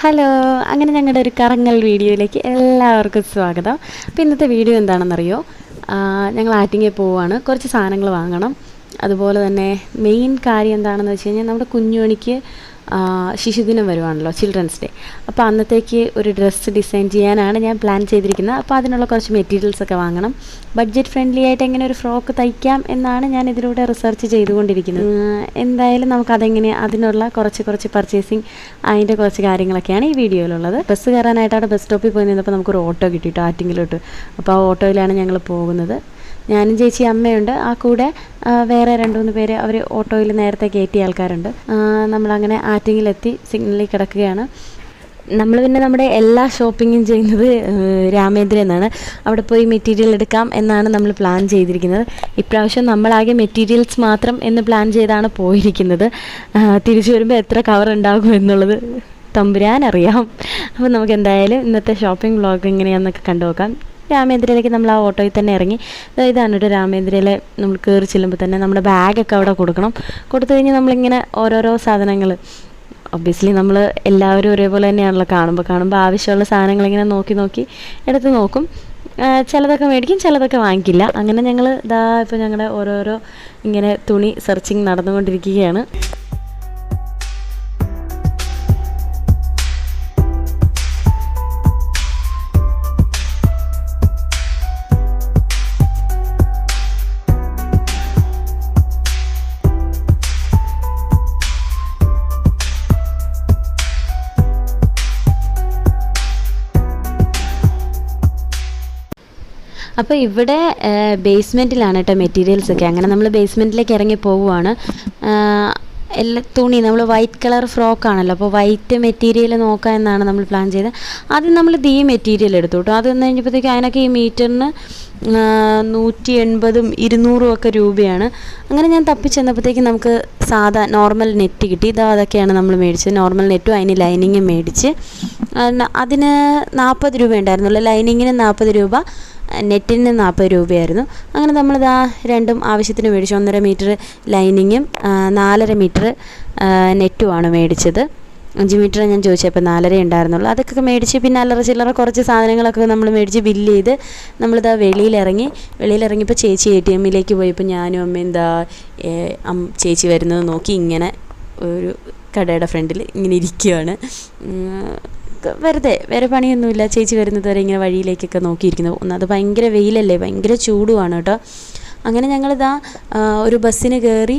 Hello, അങ്ങനെ ഞങ്ങളുടെ ഒരു കറങ്ങൽ വീഡിയോയിലേക്ക് എല്ലാവർക്കും സ്വാഗതം. അപ്പോൾ ഇന്നത്തെ വീഡിയോ എന്താണെന്നറിയോ? ഞങ്ങൾ ആറ്റിങ്ങൽ പോവുകയാണ്. കുറച്ച് സാധനങ്ങൾ വാങ്ങണം. അതുപോലെ തന്നെ മെയിൻ കാര്യം എന്താണെന്ന് വെച്ച് കഴിഞ്ഞാൽ നമ്മുടെ കുഞ്ഞുമണിക്ക് ശിശുദിനം വരുവാണല്ലോ, ചിൽഡ്രൻസ് ഡേ. അപ്പോൾ അന്നത്തേക്ക് ഒരു ഡ്രസ്സ് ഡിസൈൻ ചെയ്യാനാണ് ഞാൻ പ്ലാൻ ചെയ്തിരിക്കുന്നത്. അപ്പോൾ അതിനുള്ള കുറച്ച് മെറ്റീരിയൽസൊക്കെ വാങ്ങണം. ബഡ്ജറ്റ് ഫ്രണ്ട്ലി ആയിട്ട് എങ്ങനെ ഒരു ഫ്രോക്ക് തയ്ക്കാം എന്നാണ് ഞാൻ ഇതിലൂടെ റിസർച്ച് ചെയ്തുകൊണ്ടിരിക്കുന്നത്. എന്തായാലും നമുക്കതെങ്ങനെ അതിനുള്ള കുറച്ച് പർച്ചേസിങ്, അതിൻ്റെ കുറച്ച് കാര്യങ്ങളൊക്കെയാണ് ഈ വീഡിയോയിലുള്ളത്. ബസ് കയറാനായിട്ട് അവിടെ ബസ് സ്റ്റോപ്പിൽ പോയി നിന്നപ്പോൾ നമുക്കൊരു ഓട്ടോ കിട്ടിയിട്ട് ആറ്റിങ്ങിലോട്ട്. അപ്പോൾ ആ ഓട്ടോയിലാണ് ഞങ്ങൾ പോകുന്നത്. ഞാനും ചേച്ചി അമ്മയുണ്ട്, ആ കൂടെ വേറെ 2-3 പേര് അവർ ഓട്ടോയിൽ നേരത്തെ കയറ്റിയ ആൾക്കാരുണ്ട്. നമ്മളങ്ങനെ ആറ്റിങ്ങിലെത്തി സിഗ്നലിൽ കിടക്കുകയാണ്. നമ്മൾ പിന്നെ നമ്മുടെ എല്ലാ ഷോപ്പിങ്ങും ചെയ്യുന്നത് രാമേന്ദ്രൻ എന്നാണ്. അവിടെ പോയി മെറ്റീരിയൽ എടുക്കാം എന്നാണ് നമ്മൾ പ്ലാൻ ചെയ്തിരിക്കുന്നത്. ഇപ്രാവശ്യം നമ്മളാകെ മെറ്റീരിയൽസ് മാത്രം എന്ന് പ്ലാൻ ചെയ്താണ് പോയിരിക്കുന്നത്. തിരിച്ചു വരുമ്പോൾ എത്ര കവർ ഉണ്ടാകും എന്നുള്ളത് തമ്പുരാനറിയാം. അപ്പോൾ നമുക്ക് എന്തായാലും ഇന്നത്തെ ഷോപ്പിംഗ് വ്ളോഗ് എങ്ങനെയാണെന്നൊക്കെ കണ്ടു നോക്കാം. രാമേന്ദ്രയിലേക്ക് നമ്മൾ ആ ഓട്ടോയിൽ തന്നെ ഇറങ്ങി. ഇതാണ് കേട്ടോ രാമേന്ദ്രയിൽ നമ്മൾ കയറി ചെല്ലുമ്പോൾ തന്നെ നമ്മുടെ ബാഗൊക്കെ അവിടെ കൊടുക്കണം. കൊടുത്തു കഴിഞ്ഞാൽ നമ്മളിങ്ങനെ ഓരോരോ സാധനങ്ങൾ, ഒബ്വിയസ്ലി നമ്മൾ എല്ലാവരും ഒരേപോലെ തന്നെയാണല്ലോ കാണുമ്പോൾ ആവശ്യമുള്ള സാധനങ്ങളിങ്ങനെ നോക്കി എടുത്ത് നോക്കും. ചിലതൊക്കെ മേടിക്കും, ചിലതൊക്കെ വാങ്ങിക്കില്ല. അങ്ങനെ ഞങ്ങൾ ഇപ്പോൾ ഞങ്ങളുടെ ഓരോരോ ഇങ്ങനെ തുണി സെർച്ചിങ് നടന്നുകൊണ്ടിരിക്കുകയാണ്. അപ്പോൾ ഇവിടെ ബേസ്മെൻറ്റിലാണ് കേട്ടോ മെറ്റീരിയൽസൊക്കെ. അങ്ങനെ നമ്മൾ ബേസ്മെൻറ്റിലേക്ക് ഇറങ്ങി പോവുകയാണ്. എല്ലാ തുണി നമ്മൾ വൈറ്റ് കളർ ഫ്രോക്കാണല്ലോ, അപ്പോൾ വൈറ്റ് മെറ്റീരിയൽ നോക്കാം എന്നാണ് നമ്മൾ പ്ലാൻ ചെയ്തത്. ആദ്യം നമ്മൾ ഈ മെറ്റീരിയൽ എടുത്തു കേട്ടോ. അത് വന്നു കഴിഞ്ഞപ്പോഴത്തേക്ക് അതിനൊക്കെ ഈ മീറ്ററിന് 180 200 ഒക്കെ രൂപയാണ്. അങ്ങനെ ഞാൻ തപ്പിച്ചെന്നപ്പോഴത്തേക്ക് നമുക്ക് സാധാ നോർമൽ നെറ്റ് കിട്ടി. അതൊക്കെയാണ് നമ്മൾ മേടിച്ചത്. നോർമൽ നെറ്റും അതിന് ലൈനിങ്ങും മേടിച്ച്. അതിന് 40 രൂപ ഉണ്ടായിരുന്നുള്ളൂ. ലൈനിങ്ങിന് 40 രൂപ, നെറ്റിന് 40 രൂപയായിരുന്നു. അങ്ങനെ നമ്മളിതാ രണ്ടും ആവശ്യത്തിന് മേടിച്ചു. 1.5 മീറ്റർ ലൈനിങ്ങും 4.5 മീറ്റർ നെറ്റുമാണ് മേടിച്ചത്. 5 മീറ്റർ ഞാൻ ചോദിച്ചപ്പോൾ 4.5 ഉണ്ടായിരുന്നുള്ളൂ. അതൊക്കെ മേടിച്ച് പിന്നെ അല്ലറ ചില്ലറ കുറച്ച് സാധനങ്ങളൊക്കെ നമ്മൾ മേടിച്ച് ബില്ല് ചെയ്ത് നമ്മളിതാ വെളിയിലിറങ്ങിയപ്പോൾ ചേച്ചി ATM-ലേക്ക് പോയപ്പോൾ ഞാനും അമ്മയും ചേച്ചി വരുന്നത് നോക്കി ഇങ്ങനെ ഒരു കടയുടെ ഫ്രണ്ടിൽ ഇങ്ങനെ ഇരിക്കുകയാണ്. വേറെ പണിയൊന്നുമില്ല. ചേച്ചി വരുന്നത് വരെ ഇങ്ങനെ വഴിയിലേക്കൊക്കെ നോക്കിയിരിക്കുന്നു. ഒന്നത് ഭയങ്കര വെയിലല്ലേ, ഭയങ്കര ചൂടുമാണ് കേട്ടോ. അങ്ങനെ ഞങ്ങളിതാ ഒരു ബസ്സിന് കയറി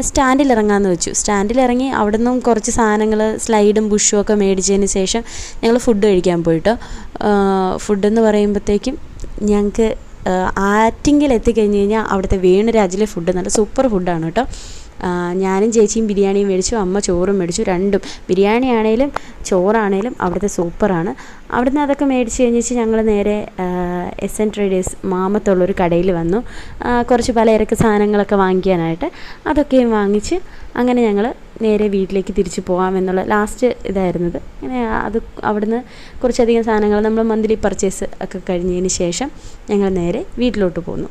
സ്റ്റാൻഡിൽ ഇറങ്ങാമെന്ന് വെച്ചു. സ്റ്റാൻഡിലിറങ്ങി അവിടെ നിന്നും കുറച്ച് സാധനങ്ങൾ, സ്ലൈഡും ബുഷും ഒക്കെ മേടിച്ചതിന് ശേഷം ഞങ്ങൾ ഫുഡ് കഴിക്കാൻ പോയിട്ടോ. ഫുഡെന്ന് പറയുമ്പോഴത്തേക്കും ഞങ്ങൾക്ക് ആറ്റിങ്ങിൽ എത്തിക്കഴിഞ്ഞ് കഴിഞ്ഞാൽ അവിടുത്തെ വേണുരാജിലെ ഫുഡ് നല്ല സൂപ്പർ ഫുഡാണ് കേട്ടോ. ഞാനും ചേച്ചിയും ബിരിയാണിയും മേടിച്ചു, അമ്മ ചോറും മേടിച്ചു. രണ്ടും, ബിരിയാണി ആണേലും ചോറാണേലും അവിടുത്തെ സൂപ്പറാണ്. അവിടുന്ന് അതൊക്കെ മേടിച്ച് കഴിഞ്ഞിട്ട് ഞങ്ങൾ നേരെ SN ട്രേഡേഴ്സ് മാമത്തുള്ളൊരു കടയിൽ വന്നു. കുറച്ച് പലചരക്ക് സാധനങ്ങളൊക്കെ വാങ്ങിക്കാനായിട്ട് അതൊക്കെയും വാങ്ങിച്ച് അങ്ങനെ ഞങ്ങൾ നേരെ വീട്ടിലേക്ക് തിരിച്ചു പോകാമെന്നുള്ള ലാസ്റ്റ് ഇതായിരുന്നത്. അങ്ങനെ അവിടുന്ന് കുറച്ചധികം സാധനങ്ങൾ നമ്മൾ മന്ത്ലി പർച്ചേസ് ഒക്കെ കഴിഞ്ഞതിന് ശേഷം ഞങ്ങൾ നേരെ വീട്ടിലോട്ട് പോന്നു.